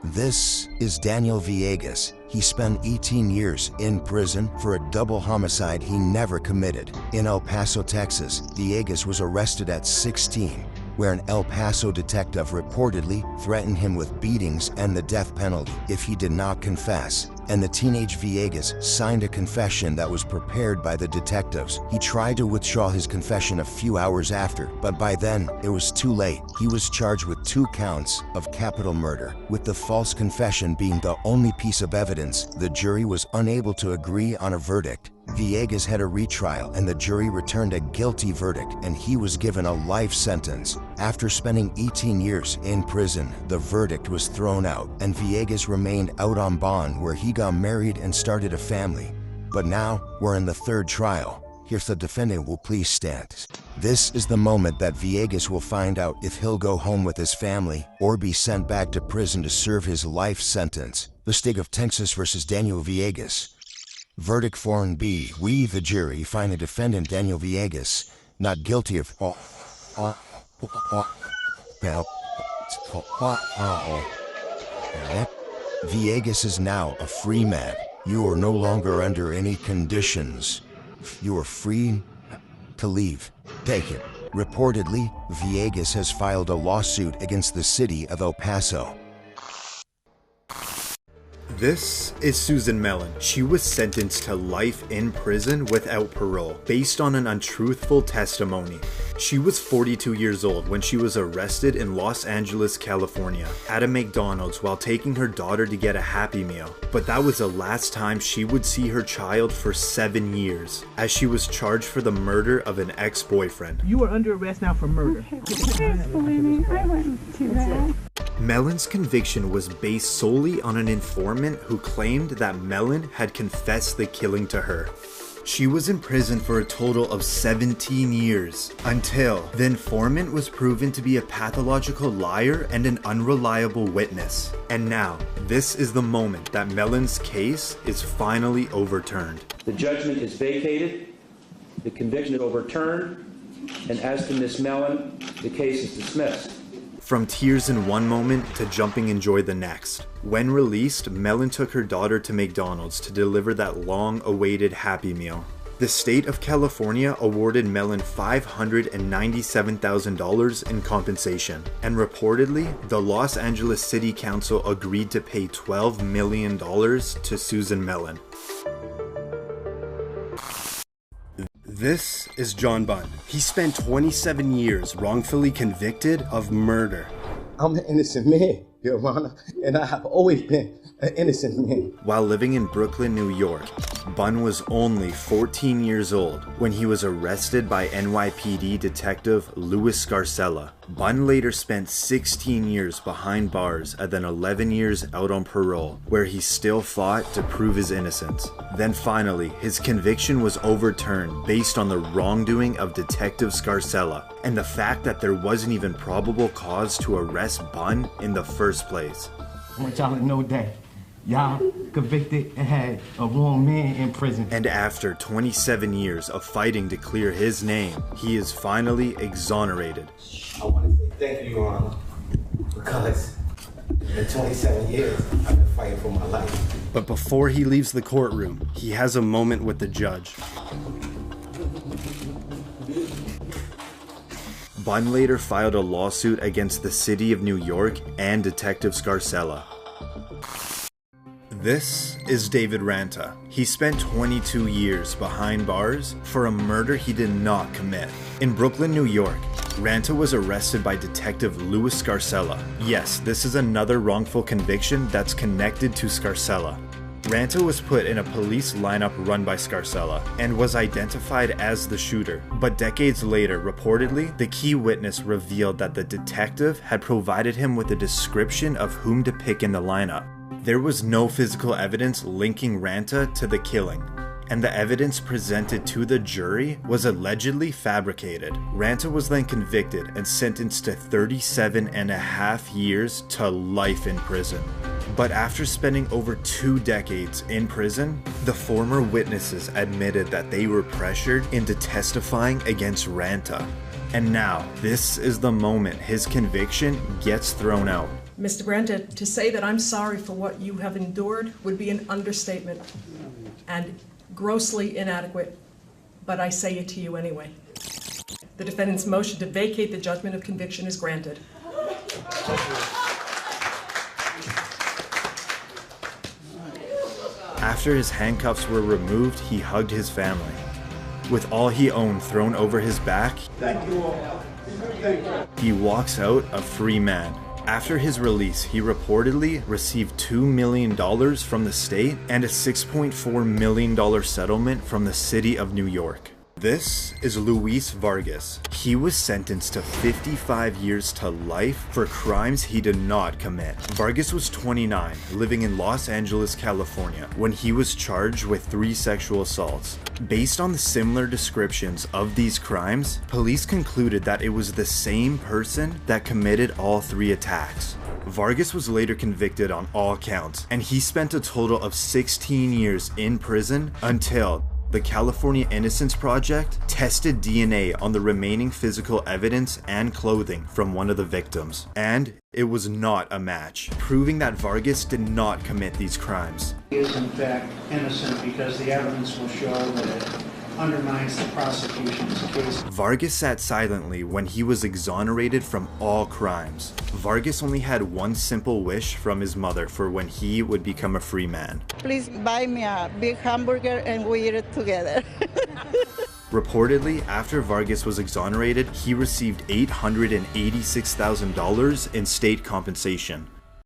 This is Daniel Villegas. He spent 18 years in prison for a double homicide he never committed. In El Paso, Texas, Villegas was arrested at 16, where an El Paso detective reportedly threatened him with beatings and the death penalty if he did not confess. And the teenage Villegas signed a confession that was prepared by the detectives. He tried to withdraw his confession a few hours after, but by then it was too late. He was charged with 2 counts of capital murder, with the false confession being the only piece of evidence. The jury was unable to agree on a verdict. Villegas had a retrial and the jury returned a guilty verdict, and he was given a life sentence. After spending 18 years in prison, the verdict was thrown out and Villegas remained out on bond, where he got married and started a family. But now we're in the 3rd trial. If the defendant will please stand. This is the moment that Villegas will find out if he'll go home with his family or be sent back to prison to serve his life sentence. The state of Texas versus Daniel Villegas. Verdict 4B. We, the jury, find the defendant Daniel Villegas not guilty of Villegas is now a free man. You are no longer under any conditions. You are free to leave. Take it. Reportedly, Villegas has filed a lawsuit against the city of El Paso. This is Susan Mellon. She was sentenced to life in prison without parole, based on an untruthful testimony. She was 42 years old when she was arrested in Los Angeles, California, at a McDonald's while taking her daughter to get a Happy Meal. But that was the last time she would see her child for 7 years, as she was charged for the murder of an ex-boyfriend. You are under arrest now for murder. Please believe me, I wouldn't do that. Mellon's conviction was based solely on an informant who claimed that Mellon had confessed the killing to her. She was in prison for a total of 17 years, until the informant was proven to be a pathological liar and an unreliable witness. And now, this is the moment that Mellon's case is finally overturned. The judgment is vacated, the conviction is overturned, and as to Ms. Mellon, the case is dismissed. From tears in one moment to jumping in joy the next. When released, Mellon took her daughter to McDonald's to deliver that long-awaited Happy Meal. The state of California awarded Mellon $597,000 in compensation, and reportedly, the Los Angeles City Council agreed to pay $12 million to Susan Mellon. This is John Bunn. He spent 27 years wrongfully convicted of murder. I'm an innocent man, Your Honor, and I have always been an innocent man. While living in Brooklyn, New York, Bunn was only 14 years old when he was arrested by NYPD detective Louis Scarcella. Bunn later spent 16 years behind bars and then 11 years out on parole, where he still fought to prove his innocence. Then finally, his conviction was overturned based on the wrongdoing of Detective Scarcella and the fact that there wasn't even probable cause to arrest Bunn in the first place. I want y'all to know that y'all convicted and had a wrong man in prison. And after 27 years of fighting to clear his name, he is finally exonerated. I want to say thank you, Your Honor, because in 27 years, I've been fighting for my life. But before he leaves the courtroom, he has a moment with the judge. Bunn later filed a lawsuit against the city of New York and Detective Scarcella. This is David Ranta. He spent 22 years behind bars for a murder he did not commit. In Brooklyn, New York, Ranta was arrested by Detective Louis Scarcella. Yes, this is another wrongful conviction that's connected to Scarcella. Ranta was put in a police lineup run by Scarcella and was identified as the shooter. But decades later, reportedly, the key witness revealed that the detective had provided him with a description of whom to pick in the lineup. There was no physical evidence linking Ranta to the killing, and the evidence presented to the jury was allegedly fabricated. Ranta was then convicted and sentenced to 37.5 years to life in prison. But after spending over 2 decades in prison, the former witnesses admitted that they were pressured into testifying against Ranta. And now, this is the moment his conviction gets thrown out. Mr. Branta, to say that I'm sorry for what you have endured would be an understatement and grossly inadequate, but I say it to you anyway. The defendant's motion to vacate the judgment of conviction is granted. After his handcuffs were removed, he hugged his family. With all he owned thrown over his back, he walks out a free man. After his release, he reportedly received $2 million from the state and a $6.4 million settlement from the city of New York. This is Luis Vargas. He was sentenced to 55 years to life for crimes he did not commit. Vargas was 29, living in Los Angeles, California, when he was charged with 3 sexual assaults. Based on the similar descriptions of these crimes, police concluded that it was the same person that committed all 3 attacks. Vargas was later convicted on all counts, and he spent a total of 16 years in prison until the California Innocence Project tested DNA on the remaining physical evidence and clothing from one of the victims, and it was not a match, proving that Vargas did not commit these crimes. He is in fact innocent because the evidence will show that it undermines the prosecution's case. Vargas sat silently when he was exonerated from all crimes. Vargas only had one simple wish from his mother for when he would become a free man. Please buy me a big hamburger and we eat it together. Reportedly, after Vargas was exonerated, he received $886,000 in state compensation.